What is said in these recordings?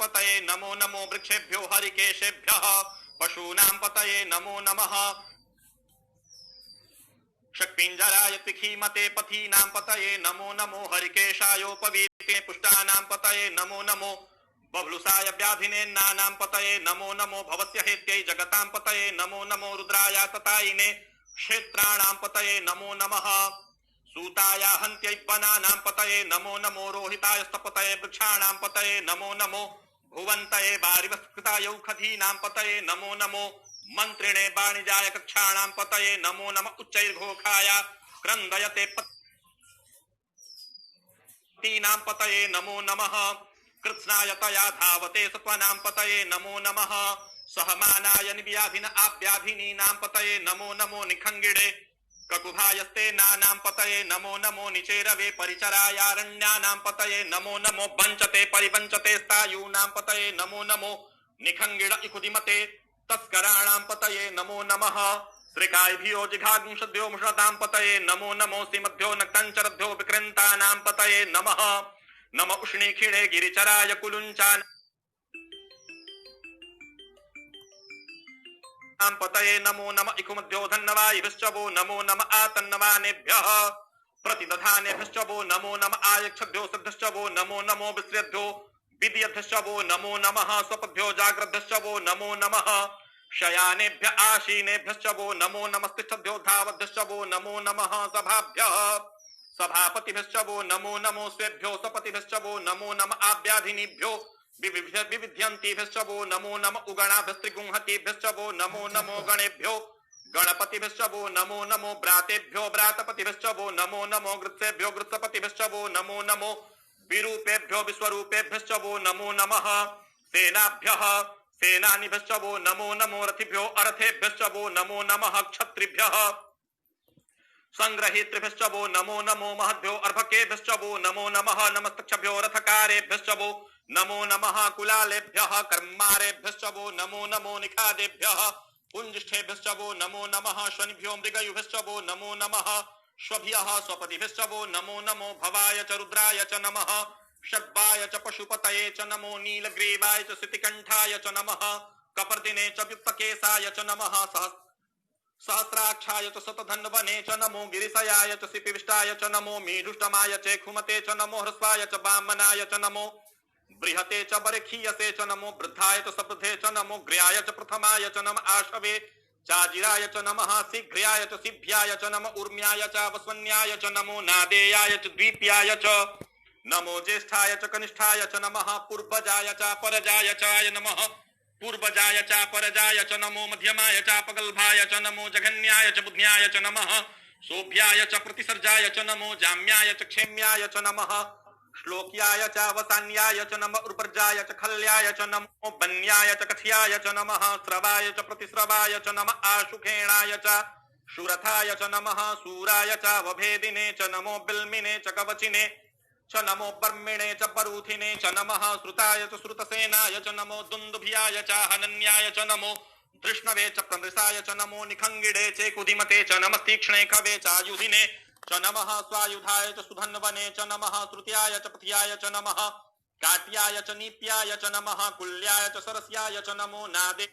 गणपतये नमो नमो वृक्षेभ्यो हरिकेशेभ्यः पशूनां पतये नमो नमः शक्पिञ्जराय त्रिखीमते पथीनां पतये नमो नमो हरिकेशायोपवीते पुष्टानां पतये नमो नमो बभ्लुसाय व्याधिने नानां पतये नमो नमो भवत्य हेत्यै जगतां पतये नमो नमो रुद्राय ततायिने क्षेत्राणां पतये नमो नमः सूताय हन्त्यै वनानां पतये नमो नमो रोहिताय स्तपतये वृक्षाणां पतये नमो नमो भुवन्तये वारिवस्कृताय खधीनां पतये नमो नमो मंत्रिणे वाणिजाय कक्षाणां पतये नमो नमः उच्चैर्घोषाय क्रन्दयते पतीनां पतये नमो नमः कृत्स्नाय तया धावते सत्त्वानां पतये नमो नमः सहमानाय निव्याधिन आव्याधिनीनां पतये नमो नमो निखङ्गिणे ककुभायस्ते नानां पतये नमो नमो निचेरवे परिचरायारण्यानां पतये नमो नमो वञ्चते परिवञ्चते स्थायूनां पतये नमो नमो निखङ्गिण इकुदिमते तस्कराणां पतये नमो नमः श्रीकायभ्यो जिघागुंशद्भ्यो मुषतां पतये नमो नमो श्रीमद्भ्यो नक्तञ्चरद्भ्यो विकृन्तानां पतये नमः नम उष्णीक्षिणे गिरिचराय कुलुञ्चानां पतये नमो नम इकुमद्भ्यो धन्नवायिभ्यश्च वो नमो नम आतन्नवानेभ्यः प्रतिदधानेभ्यश्च वो नमो नम आयक्षभ्यो सद्भ्यश्च वो नमो नमो विश्रेभ्यो विद्यभ्यश्च वो नमो नमः स्वपद्भ्यो जाग्रभ्यश्च वो नमो नमः शयानेभ्य आशीनेभ्यश्च वो नमो नमस्तिष्ठभ्यो धावभ्यश्च वो नमो नमः सभाभ्यः सभापतिभ्यश्च वो नमो नमो स्वेभ्यो सपतिभ्यश्च वो नमो नम आव्याधिनीभ्यो विविध्यन्तिभ्यश्च वो नमो नम उगणाभ्यस्त्रिगुंहतिभ्यश्च वो नमो नमो गणेभ्यो गणपतिभ्यश्च वो नमो नमो व्रातेभ्यो व्रातपतिभ्यश्च वो नमो नमो गृत्सेभ्यो गृत्सपतिभ्यश्च वो नमो नमो विरूपेभ्यो विश्वरूपेभ्यश्च वो नमो नमः सेनाभ्यः सेनानिभ्यश्च वो नमो नमो रथिभ्यो अरथेभ्यश्च वो नमो नमः क्षत्रिभ्यः संग्रहीतृभ्यश्च वो नमो नमो महद्भ्यो अर्भकेभ्यश्च वो नमो नमः नमस्तक्षभ्यो रथकारेभ्यश्च वो नमो नमः कुलालेभ्यः कर्मारेभ्यश्च वो नमो नमो निखादेभ्यः पुञ्जिष्ठेभ्यश्च वो नमो नमः शनिभ्यो मृगयुभ्यश्च वो नमो नमः श्वभ्यः स्वपतिभ्यश्च वो नमो नमो भवाय च रुद्राय च नमः शर्वाय च पशुपतये च नमो नीलग्रीवाय च सितिकण्ठाय च नमः कपर्दिने च व्युत्तकेशाय च नमः सहस्राक्षाय च शतधन्वने च नमो गिरिशयाय च सिपिविष्टाय च नमो मीढुष्टमाय च खुमते च नमो ह्रस्वाय च वामनाय च नमो बृहते च बरखीयसे च नमो वृद्धाय च सवृद्धे च नमो ग्र्याय च प्रथमाय च नम आशवे चाजिराय च नमः शीघ्राय च सिभ्याय च नम ऊर्म्याय च वस्वन्याय च नमो नादेयाय च द्वीप्याय च नमो ज्येष्ठाय च कनिष्ठाय च नमः पूर्वजाय च परजाय च नमः पूर्वजाय च परजाय च नमो मध्यमाय च पगल्भाय च नमो जघन्याय च बुध्न्याय च नमः सोभ्याय च प्रतिसर्जाय च नमो जाम्याय च क्षेम्याय च नमः श्लोक्याय च वसान्याय च नमः उर्वर्जाय च खल्याय च नमो बन्याय च कथ्याय च नमः स्रवाय च प्रतिस्रवाय च नमः आशुखेणाय च शूरथाय च नमः सूराय च वभेदिने च नमो बिल्मिने च कवचिने च नमो पर्मिणे च परूथिने च नमः श्रुताय च श्रुतसेनाय च नमो दुन्दुभ्याय च हनन्याय च नमो धृष्णवे च प्रमृषाय च नमो निखङ्गिडे च कुदिमते च नमस्तीक्ष्णे खवे च आयुधिने च नमः स्वायुधाय च सुधन्वने च नमः श्रुत्याय च पथ्याय च नमः काट्याय च नीप्याय च नमः कुल्याय च सरस्याय च नमो नादेयाय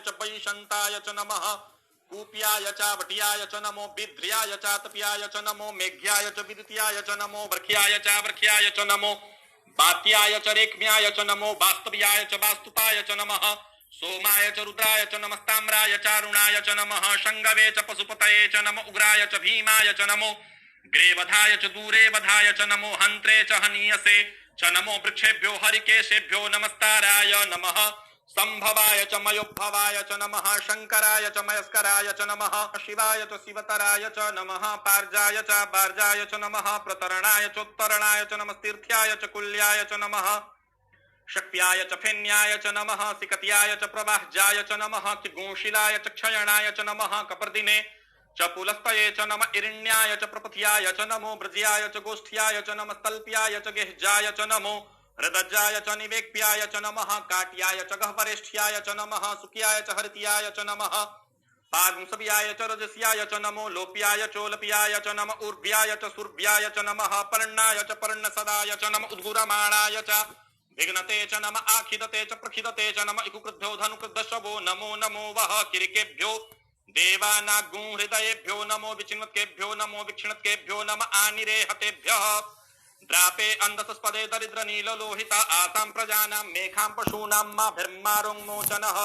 च वैशन्ताय च नमः कूप्याय च वट्याय च नमो बिद्र्याय च तप्याय च नमो मेघ्याय च विद्युत्याय च नमो वर्ख्याय च वर्ख्याय च नमो वात्याय च रेक्म्याय च नमो वास्तव्याय च वास्तुपाय च नमः सोमाय च रुद्राय च नमस्ताम्राय च अरुणाय च नमः शङ्गवे च पशुपतये च नमो उग्राय च भीमाय च नमो ग्रेवधाय च दूरेवधाय च नमो हन्त्रे च हनीयसे च नमो वृक्षेभ्यो हरिकेशेभ्यो नमस्ताराय नमः संभवाय च मयोद्भवाय च नमः शंकराय च मयस्कराय च नमः शिवाय च शिवतराय च नमः पार्जाय च बार्जाय च नमः प्रतरणाय च उत्तरणाय च नमस्तीर्थ्याय च कुल्याय च नमः शक्त्याय च फेन्याय च नमः सिकत्याय च प्रवाहजाय च नमः किगुंशिलाय च क्षयणाय च नमः कपर्दिने च पुलस्तये च नम इरिण्याय च प्रपथ्याय च नमो ब्रज्याय च गोष्ठ्याय च नमस्तल्प्याय च गेहजाय च नमो हृदजाय च निवेक्प्याय च नमः काट्याय च गह्वरेष्ठ्याय च नमः सुक्याय च हरित्याय च नमः पागुंसव्याय च रजस्याय च नमो लोप्याय चोलप्याय च नम ऊर्व्याय च सुर्व्याय च नमः पर्णाय च पर्णसदाय च नम उद्गुरमाणाय च विघ्नते च नम आखिदते च प्रखिदते च नम इकुकृद्भ्यो धनुकृद्दशवो नमो नमो वः किरिकेभ्यो देवानागुं हृदयेभ्यो नमो विचिन्वत्केभ्यो नमो विक्षिणत्केभ्यो नम आनिरेहतेभ्यः द्रापे अंधस्पदे दरिद्र नील लोहिता आसां प्रजानां मेघां पशूनां माभिर्मारोन्मोचनः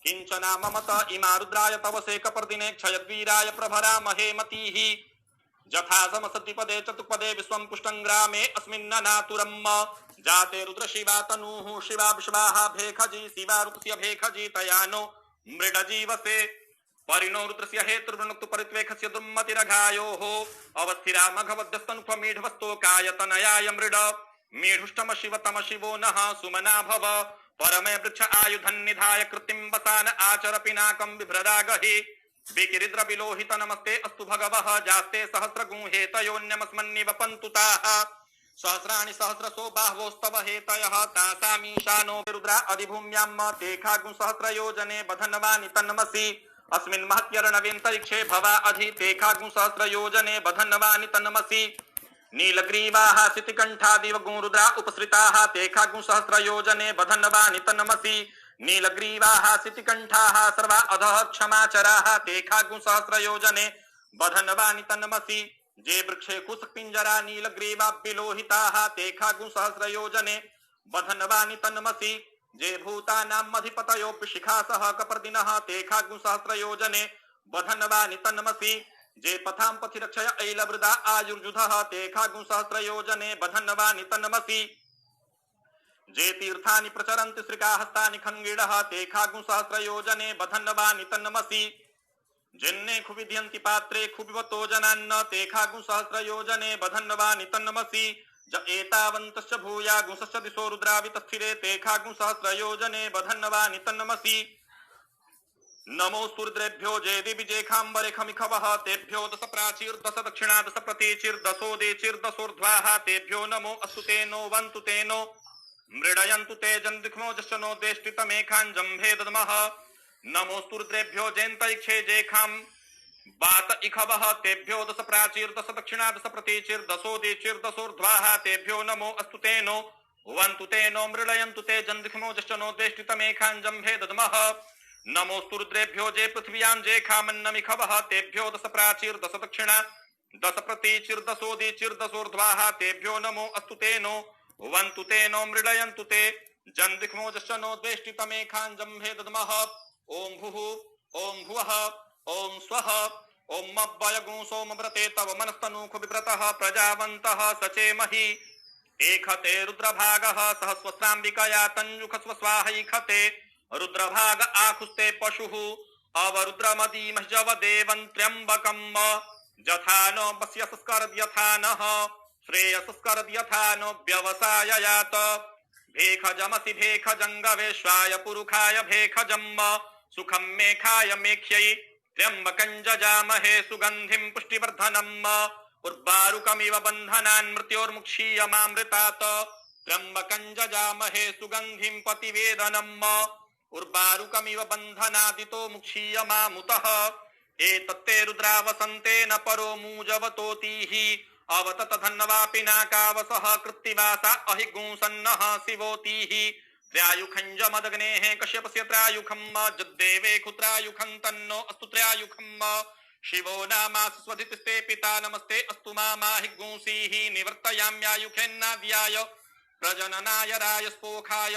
किंचना ममत इमा रुद्राय तव सेकपर्दिने क्षयद्वीराय प्रभरा महेमतीः जथा समसतिपदे चतुपदे विश्वं पुष्टं ग्रामे अस्मिन्ननातुरम् जाते रुद्र शिवा तनुः शिवा विश्वाहा भेखजी शिवा रुद्रस्य भेखजी तयानो मृडजीवसे परिणो रुद्रस्य हेतुर्वृणक्तु परित्वेखस्य दुर्मतिरघायोः अवस्थिरा मघवद्यस्तनुफमीढवस्तोकायतनयाय मृड मीढुष्टम शिवतम शिवो नः सुमना भव परमे वृक्ष आयुधं निधाय कृतिं वसान आचर पिनाकं बिभ्रदागहि विकिरिद्र विलोहित नमस्ते अस्तु भगवः जास्ते सहस्रगुं हेतयोन्यमस्मन्निव पन्तुताः सहस्राणि सहस्रसो बाह्वोस्तव हेतयः तासामीशानो रुद्रा अधिभूम्यां तेखागुं सहस्रयोजने बधनवानि तन्मसि अस्मिन् महत्यर्णवेन्तरिक्षे भवा अधि तेखागुं सहस्रयोजने बधनवानि तन्मसि नीलग्रीवाः सितिकण्ठादिव गुरुद्रा उपसृताः तेखागुं सहस्रयोजने बधनवानि तन्मसि नीलग्रीवाः सितिकण्ठाः सर्वा अधः क्षमाचराः तेखागुं सहस्रयोजने बधनवानि तन्मसि जे वृक्षे कुसपिञ्जरा नीलग्रीवा विलोहिताः तेखागुं सहस्रयोजने बधनवानि तन्मसि जे भूतानां अधिपतयो शिखासः कपर्दिनः तेखागुं सहस्रयोजने बधनवानि तन्मसि जे पथां पथि रक्षय ऐलवृदा आयुर्जुधः तेखागुं सहस्रयोजने बधनवानि तन्मसि जे तीर्थानि प्रचरन्ति श्रिकाहस्तानि खङ्गिडः तेखागुं सहस्रयोजने बधनवानि तन्मसि जिन्ने खुविध्यन्ति पात्रे खुबिवतो जनान्न तेखागुं सहस्रयोजने बधनवानि तन्मसि ज एतावन्तश्च भूयागुंसश्च दिशो रुद्रावितस्थिरे तेखागुं सहस्रयोजने बधनवानि तन्मसि नमो सूर्द्रेभ्यो जेदि विजेखाम्बरेखमिखवः तेभ्यो दश प्राचीर्दश दक्षिणा दश प्रतीचिर्दशो देचिर्दशोर्ध्वाः तेभ्यो नमो अस्तु ते नो वन्तु ते नो मृडयन्तु ते जन्दिख्मो जश्चनो देष्टितमेखाञ्जम्भे दद्मः नमो सूर्द्रेभ्यो जेन्तरिक्षे जेखां बात इखवः तेभ्यो दश प्राचीर्दश दक्षिणा दश प्रतीचिर्दशो देचिर्दशोर्ध्वाः तेभ्यो नमो अस्तु ते नो वन्तु ते नो मृडयन्तु ते जन्दिख्मो जश्चनो देष्टितमेखाञ्जम्भे दद्मः नमो सूर्द्रेभ्यो जे पृथिव्यां जेखामन्नमिखवः तेभ्यो दश प्राचीर्दश दक्षिणा दश प्रतीचिर्दशो देचिर्दशोर्ध्वाः तेभ्यो नमो अस्तु ते नो वन्तु ते नो मृडयन्तु ते जन्दिख्मो जश्चनो देष्टितमेखाञ्जम्भे दद्मः ओं भुः ओं भुवः ओं स्वः ओं मव्वयगुं सोमव्रते तव मनस्तनूख विव्रतः प्रजावन्तः सचेमहि एखते रुद्रभागः सहस्वस्राम्बिकया तञ्जुखस्व स्वाहैखते रुद्रभाग आखुस्ते पशुः अवरुद्रमदीमह्यवदेवं त्र्यम्बकम् जथा नो वस्यसस्करद्यथा नः श्रेयसस्करद्यथा नो व्यवसाययात भेखजमसि भेखजङ्गवेश्वाय पुरुखाय भेखजम् सुखं मेखाय मेख्यै त्र्यम्बकं जजामहे सुगन्धिं पुष्टिवर्धनम् उर्वारुकमिव बन्धनान् मृत्योर्मुक्षीयमामृतात् त्र्यम्बकं जजामहे सुगन्धिं पतिवेदनम् उर्वारुकमिव बन्धनादितो मुक्षीयमामुतः एतत्ते रुद्रावसन्तेन परो मूजवतोतिः अवतत धन्वापि नाकावसः कृत्तिवासा अहिगुंसन्नः शिवोतिः त्रयायुखञ्जमदग्नेः कश्यपस्य त्रयायुखम् जद्देवे कुत्रायुखं तन्नो अस्तु त्रयायुखम् शिवो नामास्वधितिस्ते पिता नमस्ते अस्तु माहिगुंसीः निवर्तयाम्यायुखेन्नाद्याय प्रजननाय रायस्पोखाय